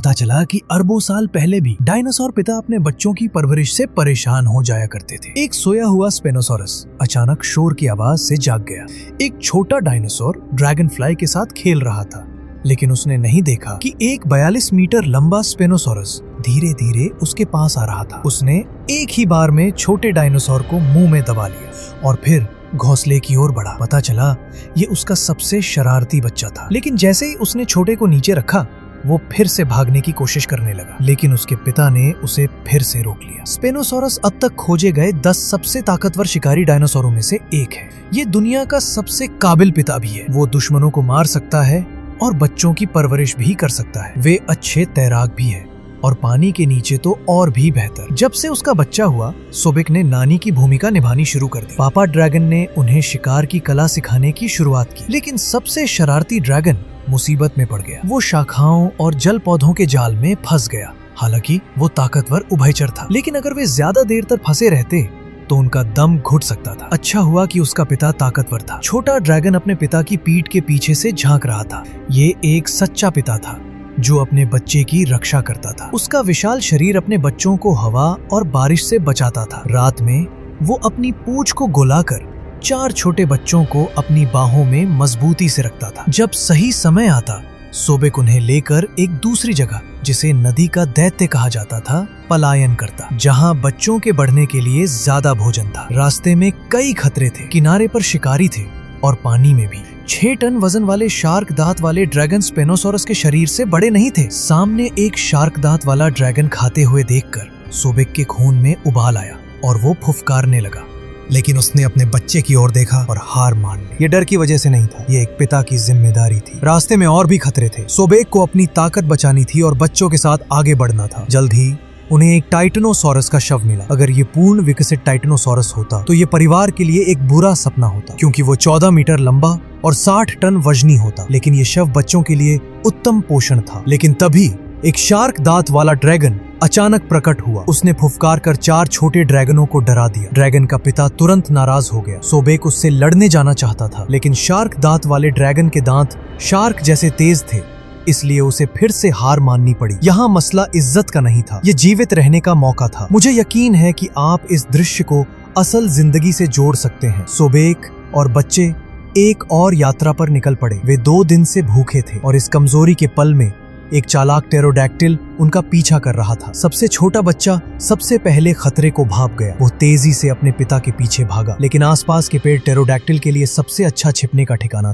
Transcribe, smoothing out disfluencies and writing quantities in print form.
पता चला कि अरबों साल पहले भी डायनासोर पिता अपने बच्चों की परवरिश से परेशान हो जाया करते थे। एक सोया हुआ स्पेनोसॉरस अचानक शोर की आवाज से जाग गया। एक छोटा डायनासोर ड्रैगन फ्लाई के साथ खेल रहा था, लेकिन उसने नहीं देखा कि एक 42 मीटर लंबा स्पेनोसॉरस धीरे धीरे उसके पास आ रहा था। उसने एक ही बार में छोटे डायनासोर को मुंह में दबा लिया और फिर घोंसले की ओर बढ़ा। पता चला ये उसका सबसे शरारती बच्चा था, लेकिन जैसे ही उसने छोटे को नीचे रखा वो फिर से भागने की कोशिश करने लगा, लेकिन उसके पिता ने उसे फिर से रोक लिया। स्पेनोसॉरस अब तक खोजे गए 10 सबसे ताकतवर शिकारी डायनासोरों में से एक है। ये दुनिया का सबसे काबिल पिता भी है। वो दुश्मनों को मार सकता है और बच्चों की परवरिश भी कर सकता है। वे अच्छे तैराक भी है और पानी के नीचे तो और भी बेहतर। जब से उसका बच्चा हुआ, सोबेक ने नानी की भूमिका निभानी शुरू कर दी। पापा ड्रैगन ने उन्हें शिकार की कला सिखाने की शुरुआत की, लेकिन सबसे शरारती ड्रैगन मुसीबत में पड़ गया। वो शाखाओं और जल पौधों के जाल में फंस गया। हालांकि वो ताकतवर उभयचर था, लेकिन अगर वे ज्यादा देर तक फंसे रहते तो उनका दम घुट सकता था। अच्छा हुआ कि उसका पिता ताकतवर था। छोटा ड्रैगन अपने पिता की पीठ के पीछे से झांक रहा था। ये एक सच्चा पिता था जो अपने बच्चे की रक्षा करता था। उसका विशाल शरीर अपने बच्चों को हवा और बारिश से बचाता था। रात में वो अपनी पूंछ को गोलाकर 4 छोटे बच्चों को अपनी बाहों में मजबूती से रखता था। जब सही समय आता, सोबेक उन्हें लेकर एक दूसरी जगह, जिसे नदी का दैत्य कहा जाता था, पलायन करता, जहां बच्चों के बढ़ने के लिए ज्यादा भोजन था। रास्ते में कई खतरे थे, किनारे पर शिकारी थे और पानी में भी। 6 टन वजन वाले शार्क दांत वाले ड्रैगन स्पेनोसॉरस के शरीर से बड़े नहीं थे। सामने एक शार्क दांत वाला ड्रैगन खाते हुए देखकर सोबेक के खून में उबाल आया और वो फुफकारने लगा, लेकिन उसने अपने बच्चे की ओर देखा और हार मान ली। ये डर की वजह से नहीं था, ये एक पिता की जिम्मेदारी थी। रास्ते में और भी खतरे थे। सोबेक को अपनी ताकत बचानी थी और बच्चों के साथ आगे बढ़ना था। जल्द ही उन्हें एक टाइटेनोसॉरस का शव मिला। अगर ये पूर्ण विकसित टाइटेनोसॉरस होता तो ये परिवार के लिए एक बुरा सपना होता, क्योंकि वो 14 मीटर लंबा और 60 टन वजनी होता। लेकिन ये शव बच्चों के लिए उत्तम पोषण था। लेकिन तभी एक शार्क दांत वाला ड्रैगन अचानक प्रकट हुआ। उसने फुफकार कर 4 छोटे ड्रैगनों को डरा दिया। ड्रैगन का पिता तुरंत नाराज हो गया। सोबेक उससे लड़ने जाना चाहता था, लेकिन शार्क दांत वाले ड्रैगन के दांत शार्क जैसे तेज थे, इसलिए उसे फिर से हार माननी पड़ी। यहाँ मसला इज्जत का नहीं था, ये जीवित रहने का मौका था। मुझे यकीन है कि आप इस दृश्य को असल जिंदगी से जोड़ सकते हैं। सोबेक और बच्चे एक और यात्रा पर निकल पड़े। वे 2 दिन से भूखे थे और इस कमजोरी के पल में एक चालाक टेरोडैक्टिल उनका पीछा कर रहा था। सबसे छोटा बच्चा सबसे पहले खतरे को भाप गया। वो तेजी से अपने पिता के पीछे भागा, लेकिन आसपास के पेड़ टेरोडैक्टिल के लिए सबसे अच्छा छिपने का ठिकाना था।